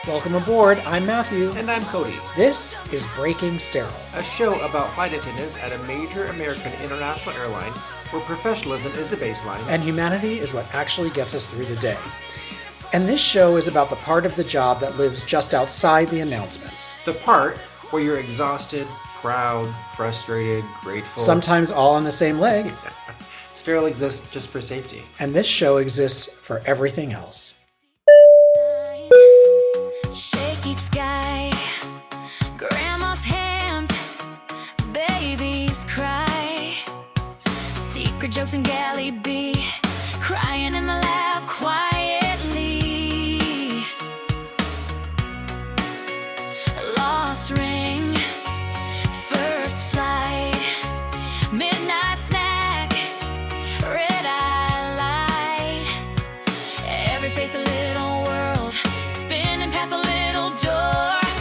Welcome aboard. I'm Matthew. And I'm Cody. This is Breaking Sterile, a show about flight attendants at a major American international airline where professionalism is the baseline and humanity is what actually gets us through the day. And this show is about the part of the job that lives just outside the announcements. The part where you're exhausted, proud, frustrated, grateful. Sometimes all on the same leg. Sterile exists just for safety. And this show exists for everything else. Shaky sky, grandma's hands, babies cry, secret jokes and galley B, crying in the lab quietly, lost ring, first flight, midnight snack, red eye light, every face a little world, spinning past a little door.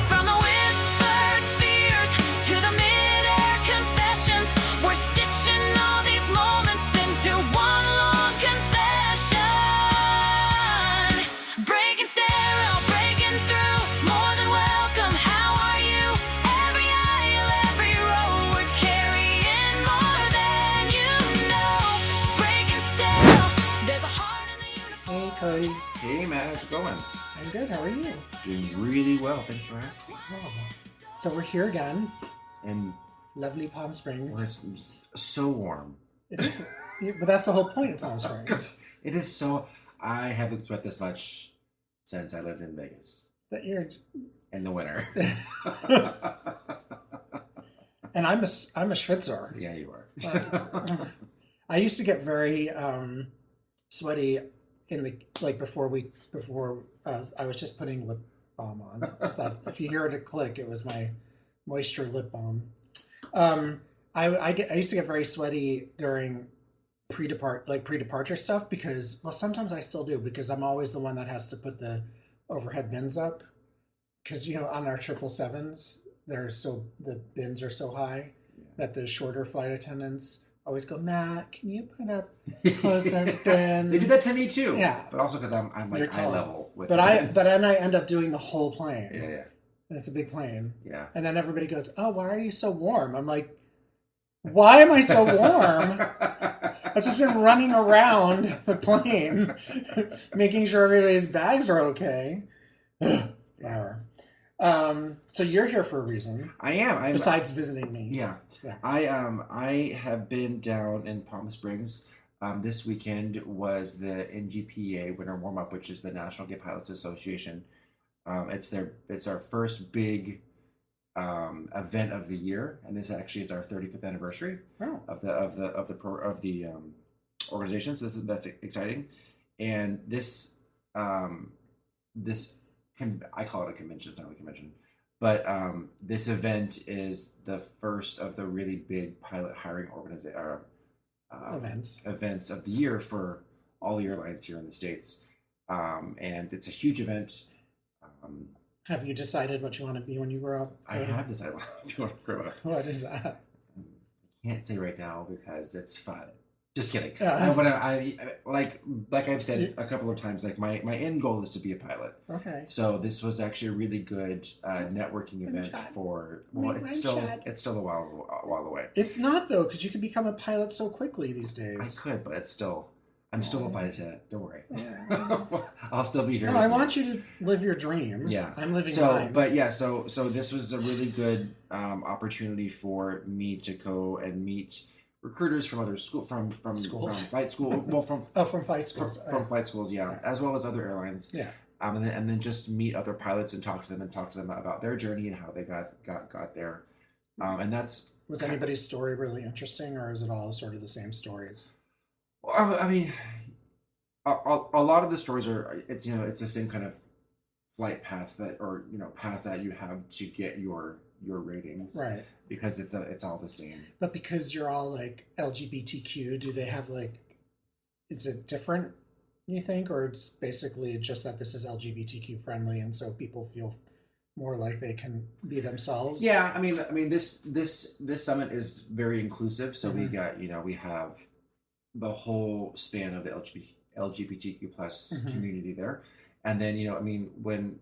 From the whispered fears to the mid-air confessions, we're stitching all these moments into one long confession. Breaking sterile, breaking through, more than welcome. How are you? Every aisle, every row, we're carrying more than you know. Breaking sterile, there's a heart in the uniform. Hey, Cody. Hey, Matt, how's it going? I'm good. How are you? Doing really well. Thanks for asking. Oh. So we're here again. And Lovely Palm Springs. well, it's so warm. It is, but that's the whole point of Palm Springs. It is so... I haven't sweat this much since I lived in Vegas That you're, in the winter. and I'm a Schwitzer. Yeah, you are. I used to get very sweaty in the before I was just putting lip balm on. If you hear it click, it was my moisture lip balm. I used to get very sweaty during pre-departure stuff because, well, sometimes I still do because I'm always the one that has to put the overhead bins up because on our 777s the bins are so high that the shorter flight attendants always go, Matt, can you close that bin? They do that to me too. Yeah, but also because I'm like You're eye tall. level with. But then I end up doing the whole plane. Yeah. And it's a big plane. Yeah. And then everybody goes, oh, why are you so warm? I'm like, why am I so warm? I've just been running around the plane, making sure everybody's bags are okay. Whatever. So you're here for a reason. I am. Besides visiting me. Yeah. I have been down in Palm Springs. This weekend was the NGPA Winter Warm Up, which is the National Gay Pilots Association. It's our first big event of the year, and this actually is our 35th anniversary of the organization. So that's exciting, and this I call it a convention. It's not really a convention, but this event is the first of the really big pilot hiring events of the year for all the airlines here in the States, and it's a huge event. Have you decided what you want to be when you grow up? I have decided what I want to grow up. What is that? I can't say right now because it's fun. Just kidding. Yeah. But I like I've said a couple of times, like my end goal is to be a pilot. Okay. So this was actually a really good networking event for. Well, it's still a while away. It's not though, because you can become a pilot so quickly these days. I could, but I'm still a flight attendant. Don't worry. Yeah. I'll still be here. No, I want you to live your dream. Yeah. I'm living mine. But yeah, so this was a really good opportunity for me to go and meet recruiters from other schools, from flight school. Well, from flight schools. From flight schools, yeah, as well as other airlines. Yeah. And then just meet other pilots and talk to them about their journey and how they got there. And that's. Was anybody's story really interesting, or is it all sort of the same stories? Well, I mean, a lot of the stories are it's the same kind of flight path that you have to get your ratings, right? Because it's all the same. But because you're all like LGBTQ, do they have is it different, you think, or it's basically just that this is LGBTQ friendly and so people feel more like they can be themselves? Yeah, I mean this summit is very inclusive, so we got we have the whole span of the LGBTQ plus community there. And then, I mean, when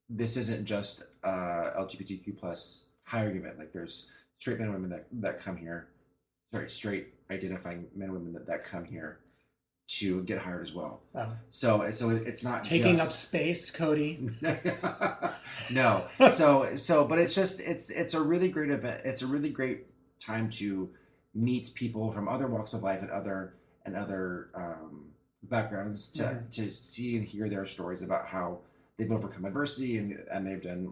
this isn't just LGBTQ plus hiring event, like there's straight men and women that come here, straight identifying men and women that come here to get hired as well. Oh. So it's not Taking up space, Cody. No. But it's a really great event. It's a really great time to meet people from other walks of life and other backgrounds to see and hear their stories about how they've overcome adversity and they've done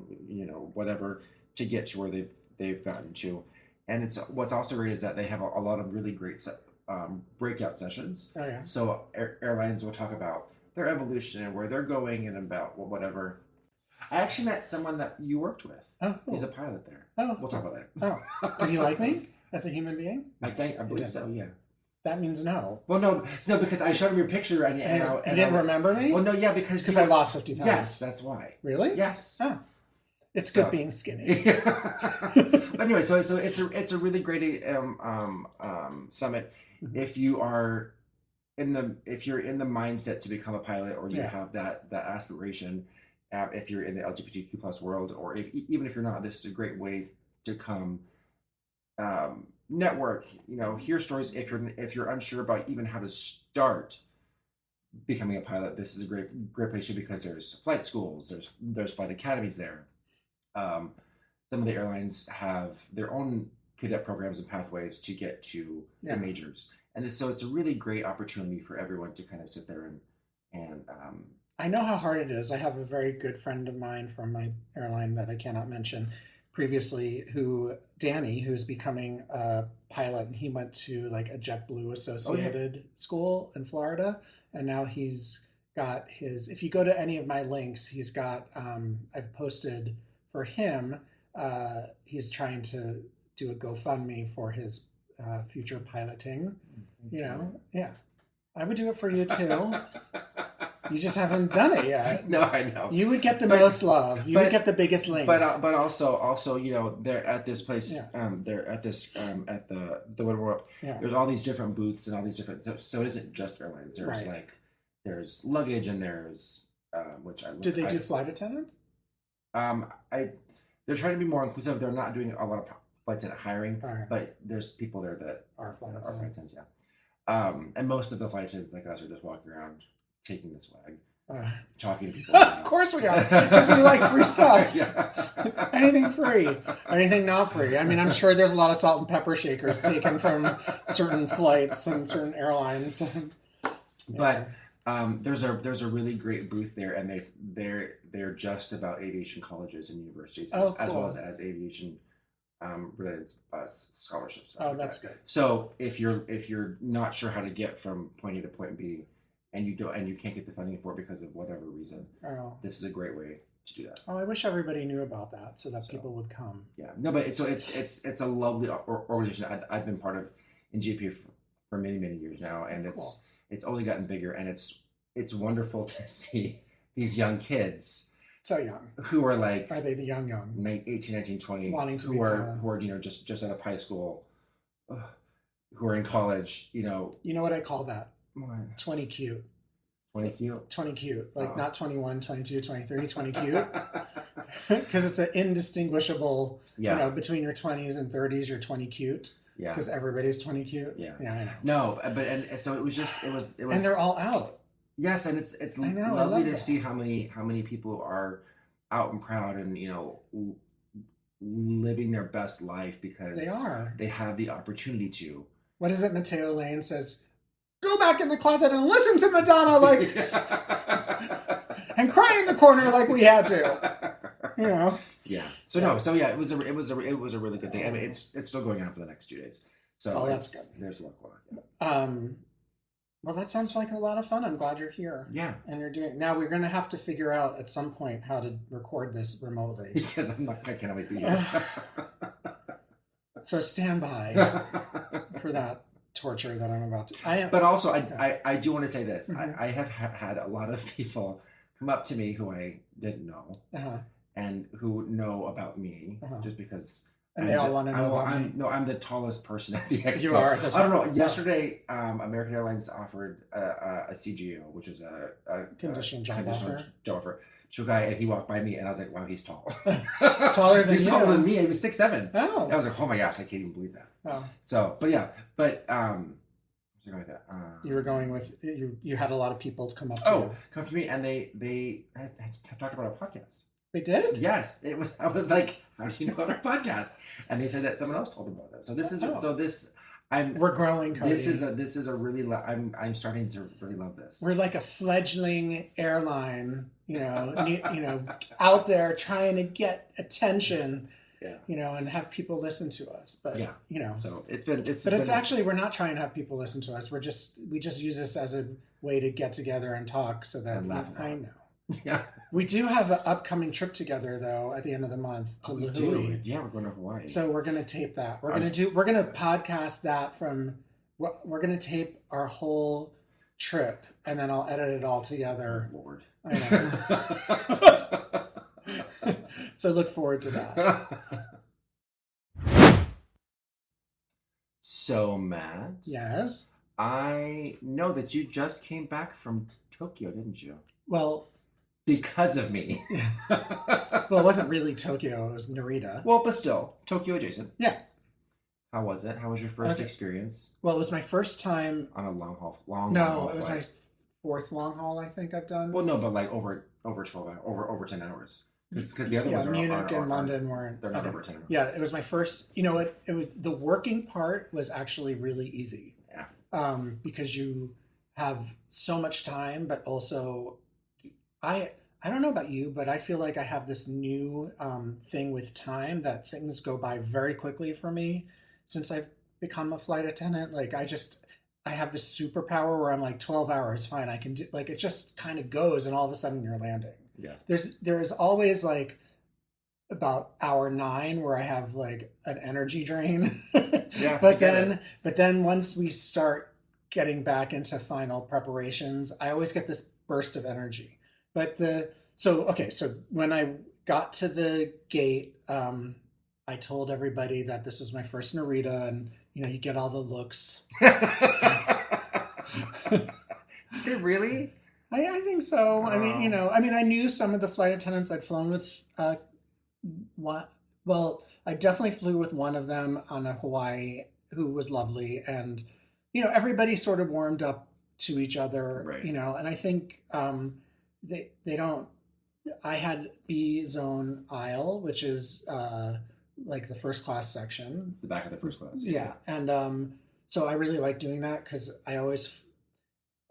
whatever to get to where they've gotten to. And what's also great is that they have a lot of really great breakout sessions. Oh, yeah. So airlines will talk about their evolution and where they're going and about whatever. I actually met someone that you worked with. Oh, cool. He's a pilot there. Oh, We'll talk about that. Oh, did he like me as a human being? I believe so. Yeah. That means no. Well, no, because I showed him your picture and He didn't remember me. Well, no, yeah, because I lost 50 pounds. Yes, that's why. Really? Yes. Oh, it's good being skinny. But anyway, so it's a really great summit. Mm-hmm. If you're in the mindset to become a pilot, or you have that aspiration, if you're in the LGBTQ plus world, or even if you're not, this is a great way to come network. Hear stories. If you're unsure about even how to start becoming a pilot, this is a great place because there's flight schools, there's flight academies there. Some of the airlines have their own cadet programs and pathways to get to the majors, and so it's a really great opportunity for everyone to kind of sit there and I know how hard it is. I have a very good friend of mine from my airline that I cannot mention previously, Danny, who's becoming a pilot, and he went to like a JetBlue associated school in Florida, and now he's got his. If you go to any of my links, he's got. I've posted for him. He's trying to do a GoFundMe for his future piloting. Yeah, I would do it for you too. You just haven't done it yet. No, I know. You would get the most love. You would get the biggest link. But also, they're at this place. Yeah. They're at this at the one we're up. Yeah. There's all these different booths and all these different. So it isn't just airlines. There's there's luggage and there's which I. Do they do flight attendants? They're trying to be more inclusive. They're not doing a lot of flight attendant hiring, but there's people there that are flight attendants. Yeah. And most of the flight attendants like us are just walking around, taking the swag, talking to people. Of course we are, because we like free stuff. Anything free, anything not free. I mean, I'm sure there's a lot of salt and pepper shakers taken from certain flights and certain airlines. But there's a really great booth there, and they're just about aviation colleges and universities, as well as aviation related scholarships. Oh, that's good. So if you're not sure how to get from point A to point B, and you can't get the funding for it because of whatever reason, this is a great way to do that. Oh, I wish everybody knew about that so that people would come. Yeah, no, but it's a lovely organization. I've been part of NGPA for many years now, and it's only gotten bigger, and it's wonderful to see these young kids. So young. Who are like... Are they the young? 18, 19, 20. Wanting to who are just out of high school, who are in college, You know what I call that? What? 20 cute. 20 cute? 20 cute. Like not 21, 22, 23, 20 cute. Because it's an indistinguishable, between your 20s and 30s, you're 20 cute. Yeah. Because everybody's 20 cute. Yeah. Yeah, I know. No, and so it was. And they're all out. Yes, and it's lovely to see how many people are out and proud and living their best life because they have the opportunity to. What is it? Mateo Lane says, "Go back in the closet and listen to Madonna and cry in the corner like we had to." Yeah. It was a really good thing. I mean, it's still going on for the next 2 days. So that's good. There's a lot going on. Well, that sounds like a lot of fun. I'm glad you're here. Yeah. And you're doing it. Now we're going to have to figure out at some point how to record this remotely. Because I can't always be here. So stand by for that torture that I'm about to. But also, I do want to say this. Mm-hmm. I have had a lot of people come up to me who I didn't know and who know about me just because And they all want to know about me. I'm the tallest person at the expo. You are. I don't know. Yesterday, American Airlines offered a CGO, which is a Condition job offer to a guy, and he walked by me, and I was like, "Wow, he's tall." Taller than he's you. taller than me. He was 6'7". Oh. I was like, "Oh my gosh, I can't even believe that." Oh. So, but yeah, but what's going with that? You were going with you had a lot of people come up to you. Come to me, and they had talked about a podcast. They did? Yes, it was. I was like, "How do you know about our podcast?" And they said that someone else told them about it. So this is we're growing, Cody. This is a really. I'm starting to really love this. We're like a fledgling airline, out there trying to get attention. Yeah. And have people listen to us. But So it's actually we're not trying to have people listen to us. We just use this as a way to get together and talk so that I know. Yeah. We do have an upcoming trip together though at the end of the month to Lihue. Yeah, we're going to Hawaii. So we're gonna tape that. We're gonna podcast that from. We're gonna tape our whole trip and then I'll edit it all together. Oh, Lord. I know. So look forward to that. So, Matt. Yes. I know that you just came back from Tokyo, didn't you? Well, because of me. Well, it wasn't really Tokyo. It was Narita. Well, but still, Tokyo adjacent. Yeah. How was it? How was your first experience? Well, it was my first time on a long haul. It was my fourth long haul. I think I've done. Well, no, but like over 12 hours, over 10 hours. Because the other ones Munich and London weren't. They're not over 10 hours. Yeah, it was my first. It was the working part was actually really easy. Yeah. Because you have so much time, but also, I don't know about you, but I feel like I have this new thing with time that things go by very quickly for me since I've become a flight attendant. Like I have this superpower where I'm like 12 hours, fine, I can do, like it just kind of goes and all of a sudden you're landing. Yeah. There is always like about hour 9 where I have like an energy drain. Yeah. but then once we start getting back into final preparations, I always get this burst of energy. But so when I got to the gate, I told everybody that this was my first Narita, and you get all the looks. Did really? I think so. I mean, I knew some of the flight attendants I'd flown with. I definitely flew with one of them on a Hawaii who was lovely, and everybody sort of warmed up to each other. Right. And I think they don't. I had B zone aisle, which is like the first class section. The back of the first class. Yeah, and so I really like doing that because I always.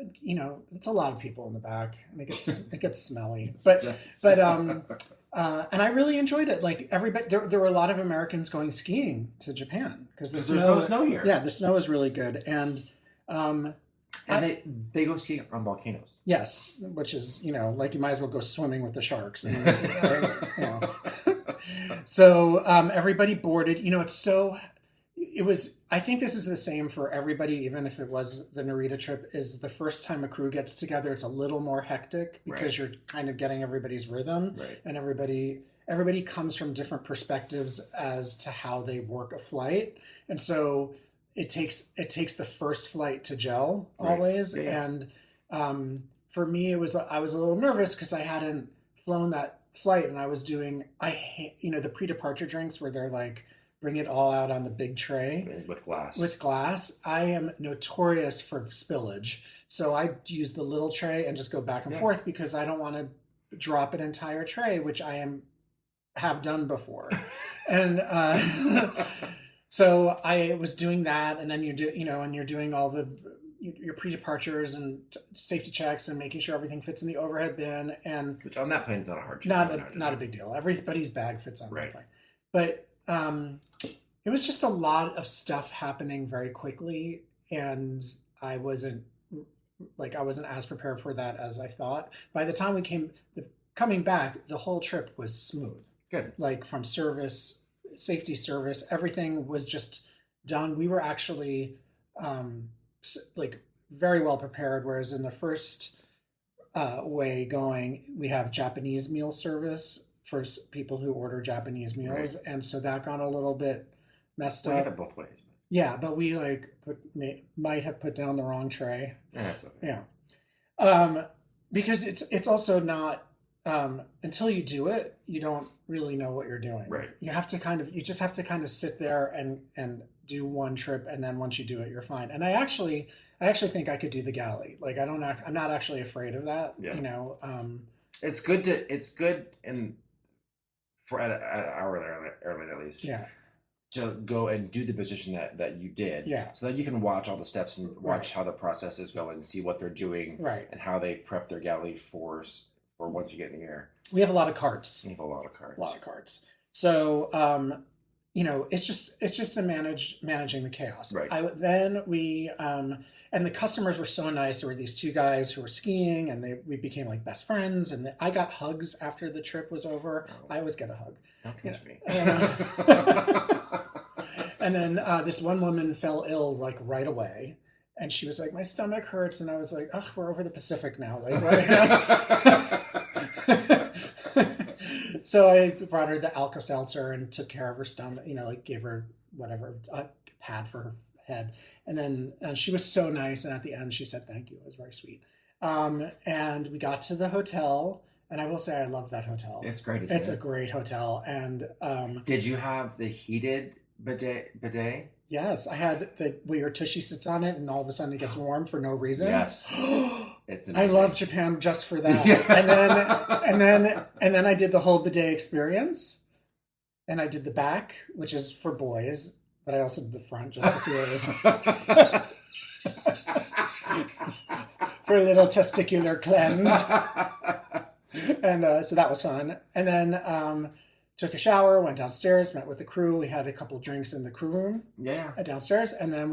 It's a lot of people in the back, and it gets smelly. But and I really enjoyed it. Like everybody, there were a lot of Americans going skiing to Japan because there's no snow here. Yeah, the snow is really good, and they go skiing on volcanoes. Yes, which is like you might as well go swimming with the sharks. So everybody boarded. I think this is the same for everybody, even if it was the Narita trip, is the first time a crew gets together, it's a little more hectic because you're kind of getting everybody's rhythm, and everybody comes from different perspectives as to how they work a flight. And so it takes the first flight to gel always. Right. Yeah. And for me, I was a little nervous because I hadn't flown that flight, and I was doing, the pre-departure drinks where they're like, bring it all out on the big tray. With glass. With glass. I am notorious for spillage. So I use the little tray and just go back and forth because I don't want to drop an entire tray, which I have done before. And so I was doing that, and then and you're doing all your pre-departures and safety checks and making sure everything fits in the overhead bin. And which on that plane is not a hard job. Not a big deal. Everybody's bag fits on that plane. But it was just a lot of stuff happening very quickly, and I wasn't as prepared for that as I thought. By the time coming back, the whole trip was smooth. Good. Like from service, safety service, everything was just done. We were actually very well prepared, whereas in the first way going, we have Japanese meal service for people who order Japanese meals, and so that got a little bit messed We have up. it both ways. Yeah, but we like might have put down the wrong tray. Yeah, that's okay. Yeah, because it's also not until you do it, you don't really know what you're doing. Right. You just have to kind of sit there and do one trip, and then once you do it, you're fine. And I actually think I could do the galley. Like I'm not actually afraid of that. Yeah. You know. It's good for at our airline at least. Yeah. To go and do the position that you did. Yeah. So that you can watch all the steps and watch how the process is going and see what they're doing. Right. And how they prep their galley for once you get in the air. We have a lot of carts. You have a lot of cards. A lot of carts. So it's just managing the chaos. Right. And the customers were so nice. There were these two guys who were skiing, and we became like best friends. And I got hugs after the trip was over. Oh. I always get a hug. Don't pinch me. And then this one woman fell ill like right away, and she was like, "My stomach hurts," and I was like, "Ugh, we're over the Pacific now." Like, so I brought her the Alka-Seltzer and took care of her stomach. You know, like gave her whatever a pad for her head, and then she was so nice. And at the end, she said thank you. It was very sweet. And we got to the hotel. And I will say I love that hotel. It's great. It's a great hotel. And did you have the heated bidet? Yes, I had where your tushy sits on it, and all of a sudden it gets warm for no reason. Yes, it's I amazing. love Japan just for that. Yeah. And then I did the whole bidet experience, and I did the back, which is for boys, but I also did the front just to see what it was for a little testicular cleanse. And so that was fun. And then took a shower, went downstairs, met with the crew. We had a couple drinks in the crew room downstairs. And then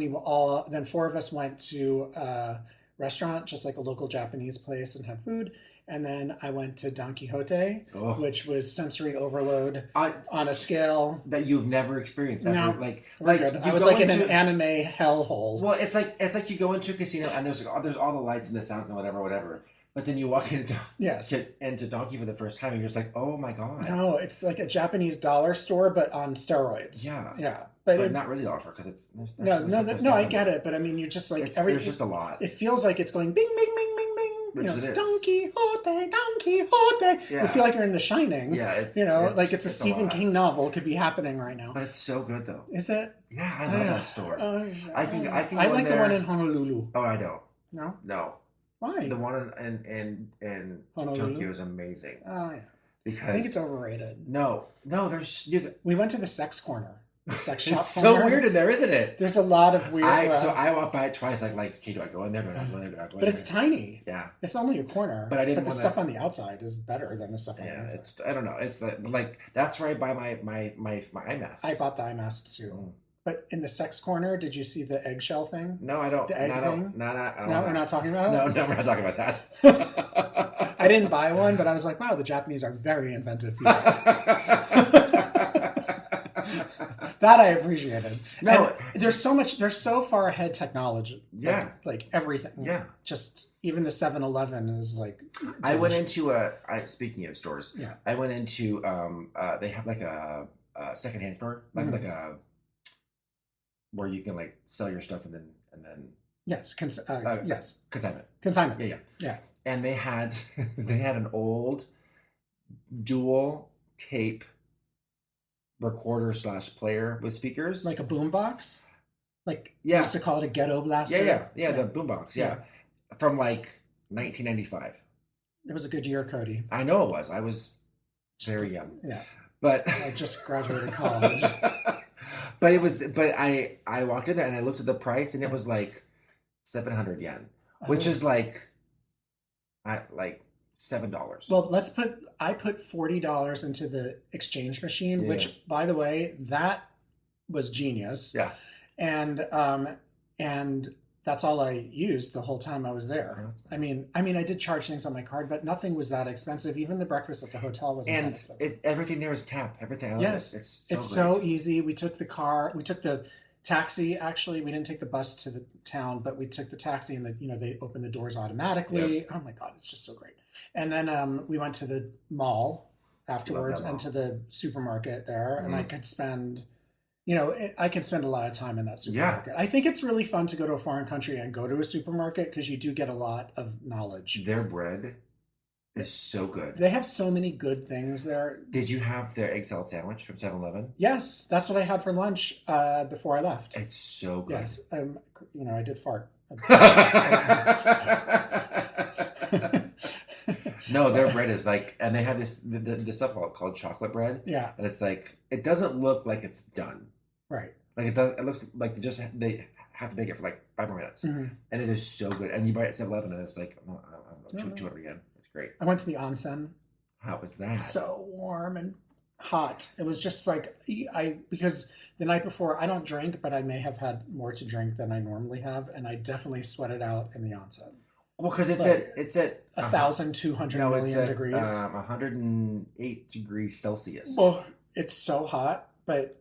then four of us went to a restaurant, just like a local Japanese place, and had food. And then I went to Don Quixote, which was sensory overload on a scale that you've never experienced. Ever. No, like I was like in an anime hellhole. Well, it's like you go into a casino and there's all the lights and the sounds and whatever. But then you walk into Donkey for the first time, and you're just like, oh my god! No, it's like a Japanese dollar store, but on steroids. Yeah, but not really dollar store because it's no. I get it, but I mean, you're just like there's just a lot. It feels like it's going bing, bing, bing, bing, bing. Which it is. Don Quixote, Don Quixote. Yeah. You feel like you're in The Shining. Yeah, it's a Stephen King novel. It could be happening right now. But it's so good though. Is it? Yeah, I love that store. I think I like the one in Honolulu. Oh, I don't. No. Why? The one in Tokyo is amazing. Oh yeah. Because I think it's overrated. No. We went to the sex corner. The sex shop. It's so weird in there, isn't it? There's a lot of weird. So I walked by it twice. Like, okay, do I go in there? Do I not go in there? Do I go in But it's tiny. Yeah. It's only a corner. But I didn't. But the stuff on the outside is better than the stuff on the inside. It's I don't know. It's like that's where I buy my eye masks. I bought the eye masks too. But in the sex corner, did you see the eggshell thing? No, I don't. The egg thing? No, we're not talking about it? No, we're not talking about that. I didn't buy one, but I was like, wow, the Japanese are very inventive people. That I appreciated. No, and there's so far ahead technology. Yeah. Like everything. Yeah. Just even the 7-Eleven is like. I went into speaking of stores. Yeah. I went into they have like a secondhand store, like a where you can like sell your stuff and then yes, yes, consignment. Yeah. And they had an old dual tape recorder / player with speakers, like a boombox. Like we used to call it a ghetto blaster. Yeah, the boombox. Yeah, from like 1995. It was a good year, Cody. I know it was. I was very young. Yeah, but I just graduated college. But it was. But I walked in and I looked at the price and it was like 700 yen, which is like $7. Well, I put $40 into the exchange machine, which, by the way, that was genius. Yeah, and that's all I used the whole time I was there. I mean, I did charge things on my card, but nothing was that expensive. Even the breakfast at the hotel wasn't that expensive. Everything there is tap. Everything. Yes, it's so easy. We took the taxi. Actually, we didn't take the bus to the town, but we took the taxi, and they open the doors automatically. Yep. Oh my god, it's just so great. And then we went to the mall, afterwards Love that and mall. to the supermarket there, and I Mhm. could spend, I could spend a lot of time in that Yeah. supermarket. I think it's really fun to go to a foreign country and go to a supermarket because you do get a lot of knowledge. Their bread is so good. They have so many good things there. Did you have their egg salad sandwich from 7-Eleven? Yes, that's what I had for lunch before I left. It's so good. Yes, I did fart. No, their bread is like, and they have this stuff called chocolate bread, Yeah, and it's like it doesn't look like it's done. right. Like it does. It looks like they have to bake it for like 5 more minutes, Mhm. and it is so good. And you buy it at 7-Eleven, and it's like I don't know, Mhm. 200 yen. It's great. I went to the onsen. How was that? So warm and hot. It was just like because the night before I don't drink, but I may have had more to drink than I normally have, and I definitely sweated out in the onsen. Well, because it's Like, at 1,200 no, it's million at degrees. 108 degrees Celsius. Well, it's so hot, but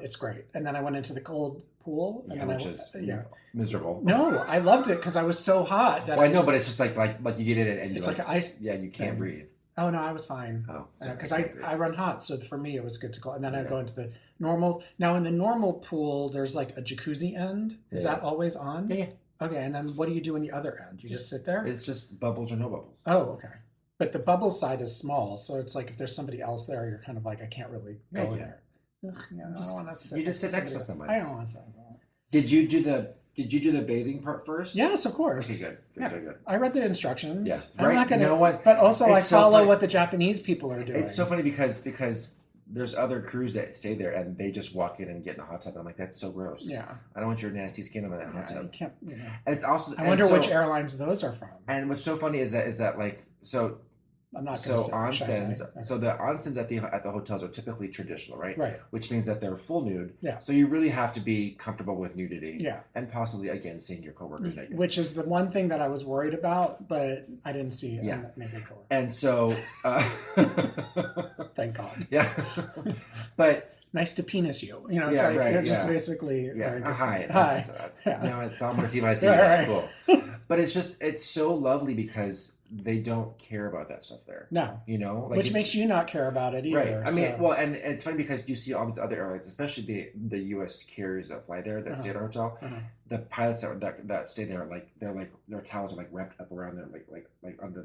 it's great. And then I went into the cold pool, and Yeah, then which is yeah. miserable. No, I loved it because I was so hot that Well, I know, just- but it's just like you get in it and you it's like an ice. yeah, you can't thing. breathe. Oh no, I was fine. Oh, sorry, Because can't breathe. I run hot, so for me it was good to go. And then I Yeah. go into the normal. Now in the normal pool, there's like a jacuzzi end. Is Yeah. that always on? Yeah, yeah. Okay, and then what do you do in the other end? You just sit there? It's just bubbles or no bubbles. Oh, okay. But the bubble side is small, so it's like if there's somebody else there, you're kind of like, I can't really go Yeah. there. Ugh, yeah, I don't Just- wanna you just sit next to somebody. I don't want to sit. Did you do the bathing part first? Yes, of course. Okay, good. Yeah. Good. I read the instructions. Yeah, I'm right. not gonna. No one- but also, I it's so follow funny. what the Japanese people are doing. It's so funny because there's other crews that stay there and they just walk in and get in the hot tub. And I'm like, that's so gross. Yeah. I don't want your nasty skin in that hot Yeah, you tub. can't. And it's also I wonder and so- which airlines those are from. And what's so funny is that like so I'm not so going to say. onsens. So the onsens at the hotels are typically traditional, right? Right. Which means that they're full nude. Yeah. So you really have to be comfortable with nudity. Yeah. And possibly again seeing your coworkers naked. Which is the one thing that I was worried about, but I didn't see it. Yeah. Naked coworker. And so, Thank God. yeah, but Nice to penis you. It's Yeah, like right, you're just yeah. basically yeah, very good. hi. Hi. That's, Yeah. No, it's I'm gonna see when I see Right, you. right. Cool. But it's so lovely because they don't care about that stuff there. No. Like Which it's- makes you not care about it either. Right. I mean, so- well, and it's funny because you see all these other airlines, especially the U.S. carriers that fly there that stay at our hotel. Uh-huh. The pilots that stay there, their towels are like wrapped up around their like under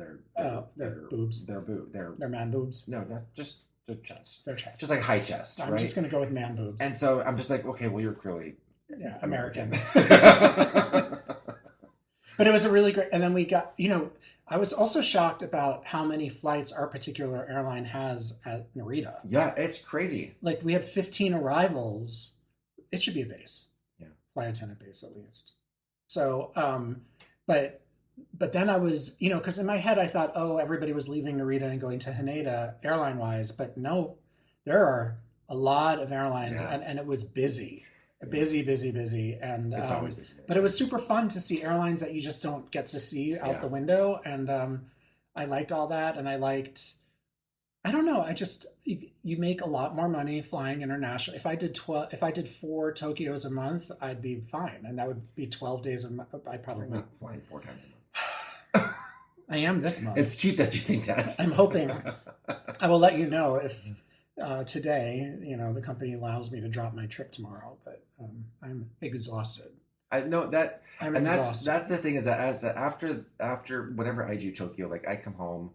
their boobs. Their man boobs. no, not just their chest, Their chest. just like high chest, I'm right? just going to go with man boobs. And so I'm just like, okay, well, you're clearly yeah, American. American. But it was a really great. And then we got, I was also shocked about how many flights our particular airline has at Narita. Yeah, it's crazy. Like we had 15 arrivals. It should be a base. Yeah. Flight attendant base at least. So, but then I was, because in my head I thought, oh, everybody was leaving Narita and going to Haneda airline wise, but no, there are a lot of airlines Yeah. and it was busy. Busy. And It's always busy. but it was super fun to see airlines that you just don't get to see out Yeah. the window. And I liked all that. And I don't know. You make a lot more money flying international. If I did 4 Tokyos a month, I'd be fine. And that would be 12 days a month. I You're probably, not flying 4 times a month. I am this month. It's cute that you think that. I'm hoping. I will let you know if today, the company allows me to drop my trip tomorrow, but I'm exhausted. I know that, I'm and exhausted. that's the thing is that after whenever I do Tokyo, like I come home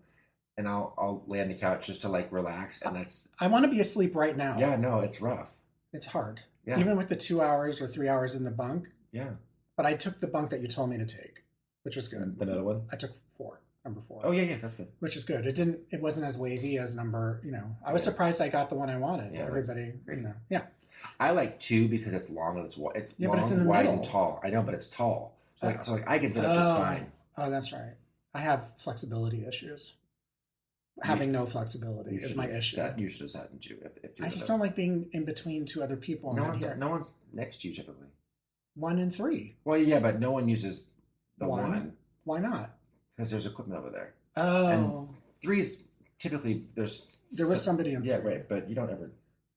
and I'll lay on the couch just to like relax, and that's I want to be asleep right now. yeah, no, it's rough. It's hard. Yeah, Even with the 2 hours or 3 hours in the bunk. yeah. But I took the bunk that you told me to take, which was good. The middle one. I took number 4. Oh yeah, that's good. Which is good. It wasn't as wavy as number, I was surprised I got the one I wanted. Yeah, that's Everybody, crazy. yeah. I like 2 because it's long and it's Yeah, long, but it's in the wide, middle. and tall. I know, but it's tall. So I can sit up just fine. Oh, that's right. I have flexibility issues. Having no flexibility is my issue. You should have sat in 2. If I just don't like being in between 2 other people. No and no one's next to you typically. 1 and 3. Well, yeah, but no one uses the 1? 1 Why not? because there's equipment over there. Oh, And 3's typically there was somebody in 3. Yeah, right, but you don't ever.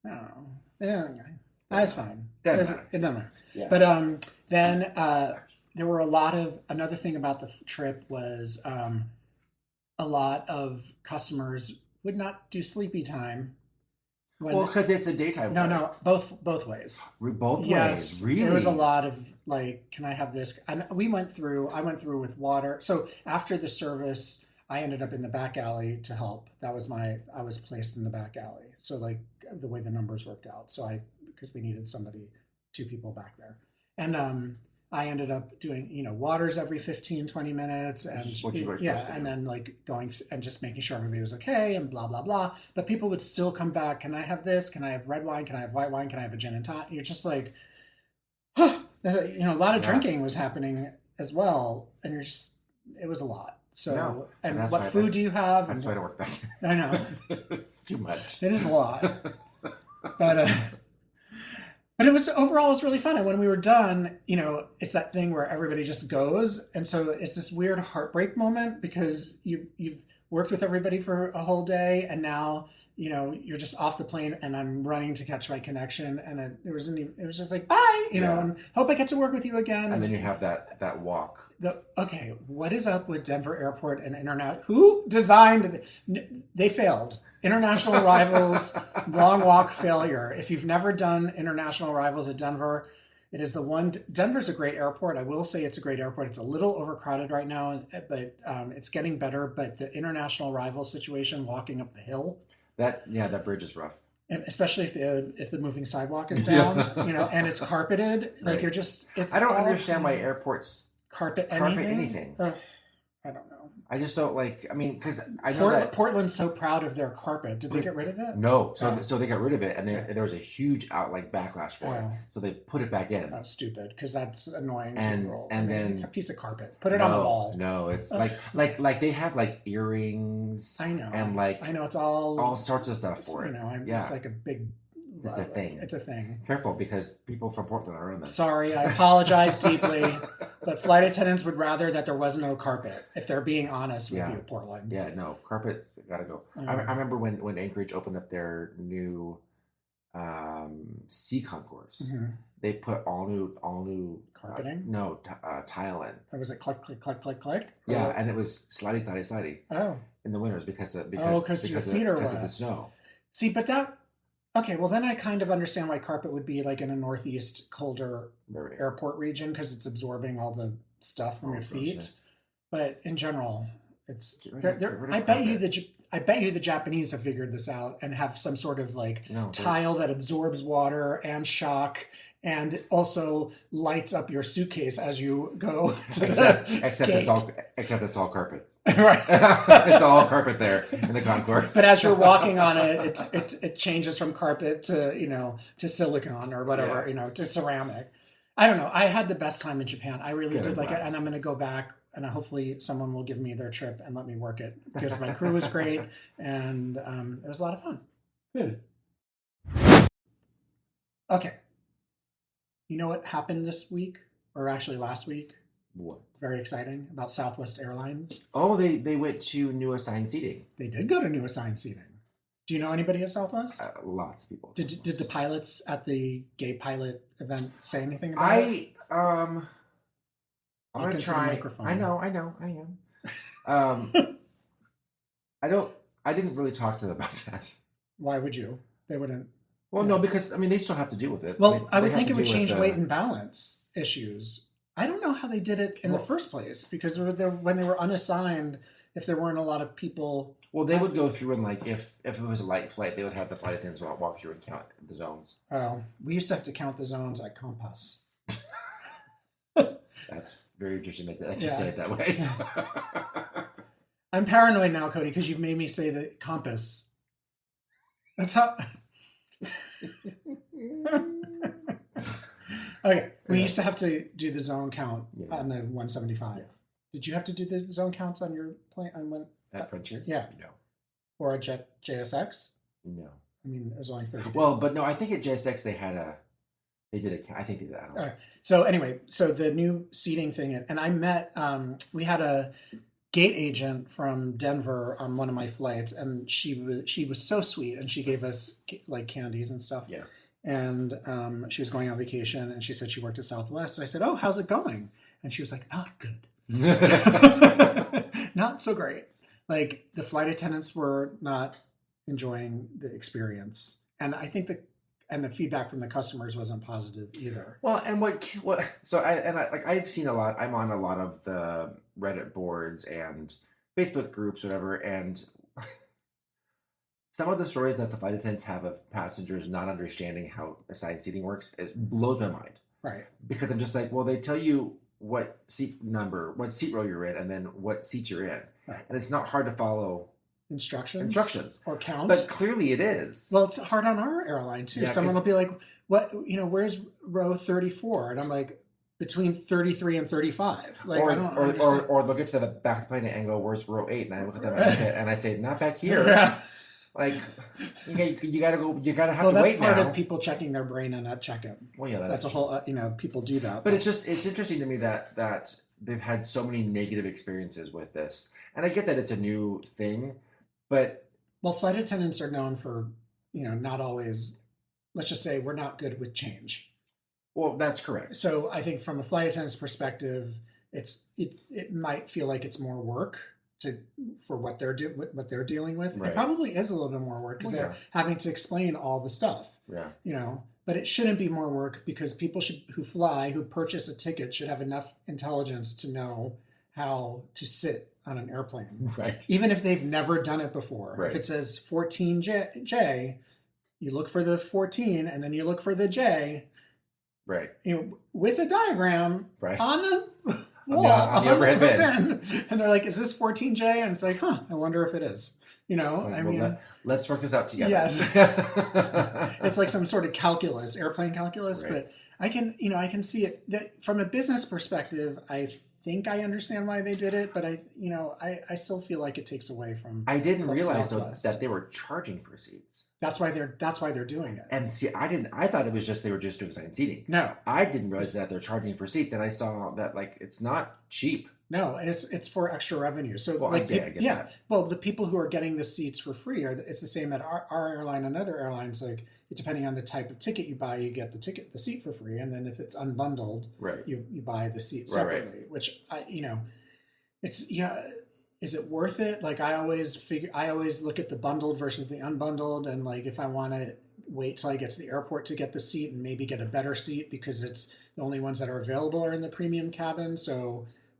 Oh, yeah, that's fine. Doesn't matter. It doesn't matter. Yeah. But then there were another thing about the trip was a lot of customers would not do sleepy time. When, Well, because it's a daytime. no, both ways. Both Yes, ways. Really? there was a lot of like, can I have this? And I went through with water. So after the service, I ended up in the back alley to help. I was placed in the back alley. So like the way the numbers worked out. So because we needed two people back there. And I ended up doing, waters every 15, 20 minutes. And What you were supposed to and do. then like and just making sure everybody was okay and blah, blah, blah. But people would still come back. Can I have this? Can I have red wine? Can I have white wine? Can I have a gin and tonic? You're just like, a lot of drinking was happening as well. And it was a lot. So, No, and that's what why- food do you have? That's why I don't work back there. I know. It's too much. It is a lot. But it was really fun. And when we were done, it's that thing where everybody just goes. And so it's this weird heartbreak moment because you've worked with everybody for a whole day. And now, you're just off the plane and I'm running to catch my connection. And it was just like, bye, and hope I get to work with you again. And then you have that walk. Okay, what is up with Denver Airport and internet? Who designed? They failed. International arrivals, long walk failure. If you've never done international arrivals at Denver, it is the one. Denver's a great airport. I will say it's a great airport. It's a little overcrowded right now, but it's getting better. But the international arrival situation, walking up the hill, That bridge is rough. and especially if the moving sidewalk is down, and it's carpeted, like Right. it's. I don't all understand why kind of airports carpet anything. Ugh, I don't know. I just don't like. I mean, because I know that Portland's so proud of their carpet. Did they get rid of it? no, so Oh. so they got rid of it, and there was a huge backlash for it. Oh. So they put it back in. Oh, stupid, because that's annoying And- to roll. and then- it's a piece of carpet. Put it on the wall. No, it's Ugh. like they have like earrings I know. and like I know it's all sorts of stuff for it. It's like a big. It's a thing. It's a thing. Careful, because people from Portland are in this. Sorry, I apologize deeply, but flight attendants would rather that there was no carpet. If they're being honest with Yeah. you, Portland. Yeah, no, carpet gotta go. Mm. I remember when Anchorage opened up their new sea concourse, Mhm. they put all new Carpeting? tile in. Or was it click, click, click, click, click? Yeah, Or- and it was slidey Oh, in the winters because your because feet are of the wet. snow. see, but that. Okay, well then I kind of understand why carpet would be like in a northeast colder Very- airport region because it's absorbing all the stuff from oh, your feet. grossness. But in general, it's Get rid they're, of- they're, get rid of I bet you carpet. I bet you the Japanese have figured this out and have some sort of like No, tile that absorbs water and shock and also lights up your suitcase as you go to except the it's all carpet. right. It's all carpet there in the concourse. But as you're walking on it, it changes from carpet to to silicone or whatever, Yeah. to ceramic. I don't know. I had the best time in Japan. I really Good, did I'm like it, glad. and I'm going to go back. And hopefully someone will give me their trip and let me work it because my crew was great and it was a lot of fun. Good. Okay. You know what happened this week, or actually last week? What? Very exciting about Southwest Airlines. Oh, they went to new assigned seating. They did go to new assigned seating. Do you know anybody at Southwest? Lots of people. Did the pilots at the gay pilot event say anything about it? I'm Talk gonna into the try. microphone. I know, I am. I didn't really talk to them about that. Why would you? They wouldn't. Well, Yeah. no, because I mean they still have to deal with it. Well, I They would have think to it would deal change with, weight and balance issues. I don't know how they did it in the Well- first place because when they were unassigned, if there weren't a lot of people. Well, they would go through and like if it was a light flight, they would have the flight attendants walk through and count the zones. Oh, we used to have to count the zones at Compass. That's very interesting that you Yeah. say it that way. I'm paranoid now, Cody, because you've made me say the Compass. That's how. Okay, we Yeah. used to have to do the zone count Yeah. on the 175. Did you have to do the zone counts on your plane on when At Frontier? Yeah. No. or a JSX? No. I mean, it was only 30 days. Well, but no, I think at JSX they did a I think they did. I don't know. All right. So anyway, so the new seating thing, and I met. We had a gate agent from Denver on one of my flights, and she was so sweet, and she gave us like candies and stuff. Yeah. And she was going on vacation, and she said she worked at Southwest, and I said, "Oh, how's it going?" And she was like, "Not good, not so great. Like the flight attendants were not enjoying the experience. And I think the feedback from the customers wasn't positive either. Well, and I've seen a lot. I'm on a lot of the Reddit boards and Facebook groups, whatever, and some of the stories that the flight attendants have of passengers not understanding how assigned seating works, it blows my mind. Right. Because I'm just like, well, they tell you what seat row you're in, and then what seat you're in, Right. and it's not hard to follow instructions or count. But clearly it is. Well, it's hard on our airline too. Yeah, Someone will be like, "What? Where's row 34?" And I'm like, "Between 33 and 35." Like, or, I don't or, understand. or they'll get to the back of the plane and go, "Where's row 8?" And I look at them and I say, "Not back here." Yeah. Like, you gotta go. You gotta have Well, to that's wait part now. of people checking their brain and at check-in. Well, yeah, That's a whole. People do that. But it's interesting to me that they've had so many negative experiences with this, and I get that it's a new thing, but Well, flight attendants are known for, not always. Let's just say we're not good with change. well, that's correct. So I think from a flight attendant's perspective, it might feel like it's more work for what they're dealing with. Right. It probably is a little bit more work because Well, they're having to explain all the stuff. Yeah. But it shouldn't be more work because people who purchase a ticket should have enough intelligence to know how to sit on an airplane. Right. Even if they've never done it before. Right. If it says 14J, you look for the 14 and then you look for the J, Right. with a diagram Right. on the wall, on the overhead bin. And they're like, is this 14J? And it's like, I wonder if it is. Let's work this out together. Yes. It's like some sort of calculus, airplane calculus, Right. but I can see it that from a business perspective. I think I understand why they did it, but I still feel like it takes away from. I didn't realize though Southwest. that they were charging for seats. That's why they're doing it. And see, I thought it was just they were just doing assigned seating. No, I didn't realize that they're charging for seats, and I saw that it's not cheap. no, and it's for extra revenue. So Well, I get that. Well, the people who are getting the seats for free it's the same at our airline and other airlines. Like depending on the type of ticket you buy, you get the seat for free, and then if it's unbundled, Right. you buy the seat Right, separately. right. Which it's is it worth it? Like I always look at the bundled versus the unbundled, and like if I want to wait till I get to the airport to get the seat and maybe get a better seat because it's the only ones that are available are in the premium cabin,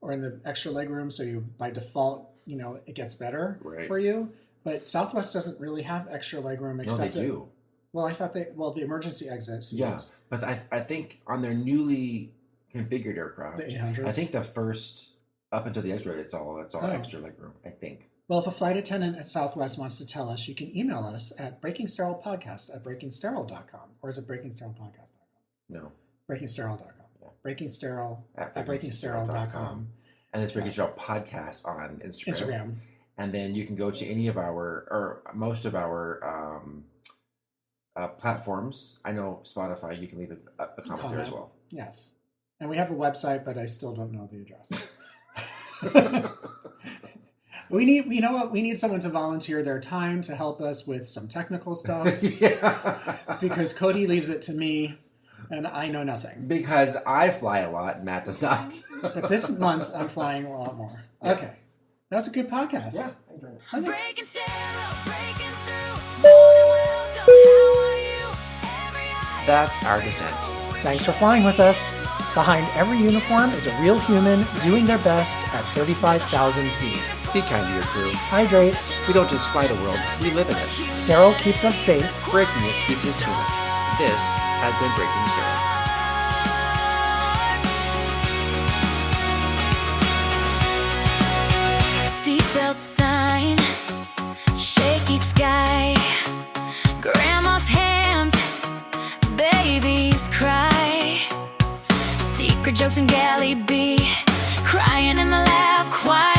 or in the extra legroom, so you by default, it gets better Right. for you. But Southwest doesn't really have extra legroom No, except they do. Well, I thought the emergency exit seats. Yeah, but I think on their newly configured aircraft, The 800. I think the first up until the extra, it's all Oh. extra legroom. I think. Well, if a flight attendant at Southwest wants to tell us, you can email us at breakingsterilpodcast@breakingsteril.com, or is it breakingsterilpodcast.com? No. Breakingsteril.com. Yeah. Breakingsteril At at breakingsteril.com. And it's Breaking Sterile Podcast on Instagram. And then you can go to any of most of our platforms. I know Spotify, you can leave a comment there as well. Yes. And we have a website, but I still don't know the address. We need someone to volunteer their time to help us with some technical stuff. Yeah. Because Cody leaves it to me and I know nothing. Because I fly a lot and Matt does not. But this month I'm flying a lot more. Yeah. Okay. That was a good podcast. Yeah, I enjoyed it. Okay. Breaking sterile, breaking through. More than welcome. How are you? Every eye. That's our descent. Thanks for flying with us. Behind every uniform is a real human doing their best at 35,000 feet. Be kind to your crew. Hydrate. We don't just fly the world, we live in it. Sterile keeps us safe. Breaking it keeps us human. This has been Breaking Sterile. Seatbelt sign, shaky sky, grandma's hands, babies cry, secret jokes and galley B, crying in the lab, quiet.